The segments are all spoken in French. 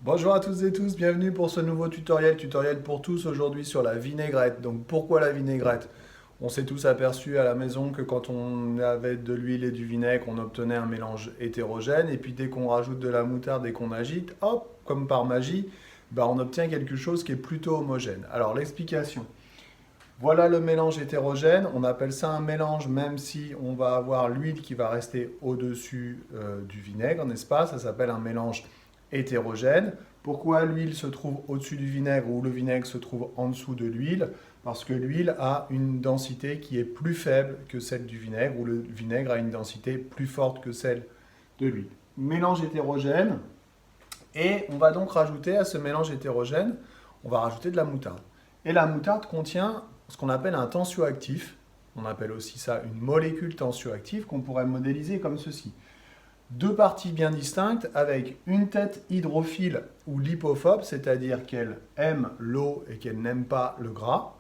Bonjour à toutes et tous, bienvenue pour ce nouveau tutoriel pour tous aujourd'hui sur la vinaigrette. Donc pourquoi la vinaigrette? On s'est tous aperçus à la maison que quand on avait de l'huile et du vinaigre, on obtenait un mélange hétérogène et puis dès qu'on rajoute de la moutarde et qu'on agite, hop, comme par magie, on obtient quelque chose qui est plutôt homogène. Alors l'explication. Voilà le mélange hétérogène, on appelle ça un mélange même si on va avoir l'huile qui va rester au-dessus du vinaigre, n'est-ce pas? Ça s'appelle un mélange hétérogène. Pourquoi l'huile se trouve au-dessus du vinaigre ou le vinaigre se trouve en dessous de l'huile? Parce que l'huile a une densité qui est plus faible que celle du vinaigre ou le vinaigre a une densité plus forte que celle de l'huile. Mélange hétérogène et on va donc rajouter à ce mélange hétérogène, on va rajouter de la moutarde. Et la moutarde contient ce qu'on appelle un tensioactif. On appelle aussi ça une molécule tensioactive qu'on pourrait modéliser comme ceci. Deux parties bien distinctes avec une tête hydrophile ou lipophobe, c'est-à-dire qu'elle aime l'eau et qu'elle n'aime pas le gras.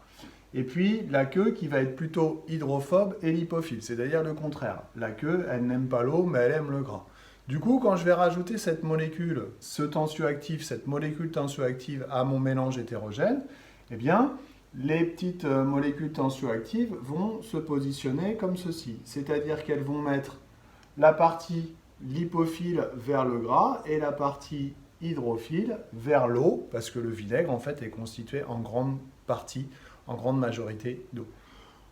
Et puis la queue qui va être plutôt hydrophobe et lipophile, c'est-à-dire le contraire. La queue, elle n'aime pas l'eau, mais elle aime le gras. Du coup, quand je vais rajouter cette molécule, ce tensioactif, cette molécule tensioactive à mon mélange hétérogène, eh bien, les petites molécules tensioactives vont se positionner comme ceci. C'est-à-dire qu'elles vont mettre la partie lipophile vers le gras et la partie hydrophile vers l'eau, parce que le vinaigre, en fait, est constitué en grande partie, en grande majorité d'eau.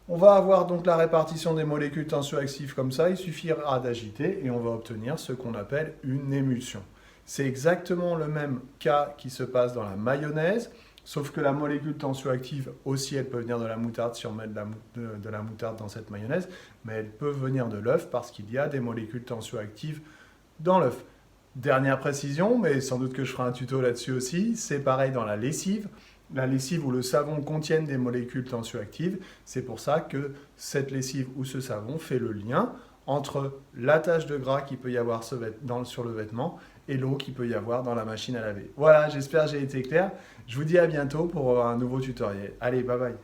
On va avoir donc la répartition des molécules tensioactives comme ça, il suffira d'agiter et on va obtenir ce qu'on appelle une émulsion. C'est exactement le même cas qui se passe dans la mayonnaise, sauf que la molécule tensioactive aussi, elle peut venir de la moutarde si on met de la moutarde dans cette mayonnaise, mais elle peut venir de l'œuf parce qu'il y a des molécules tensioactives dans l'œuf. Dernière précision, mais sans doute que je ferai un tuto là-dessus aussi, c'est pareil dans la lessive. La lessive ou le savon contiennent des molécules tensioactives. C'est pour ça que cette lessive ou ce savon fait le lien entre la tache de gras qu'il peut y avoir sur le vêtement et l'eau qu'il peut y avoir dans la machine à laver. Voilà, j'espère que j'ai été clair. Je vous dis à bientôt pour un nouveau tutoriel. Allez, bye bye.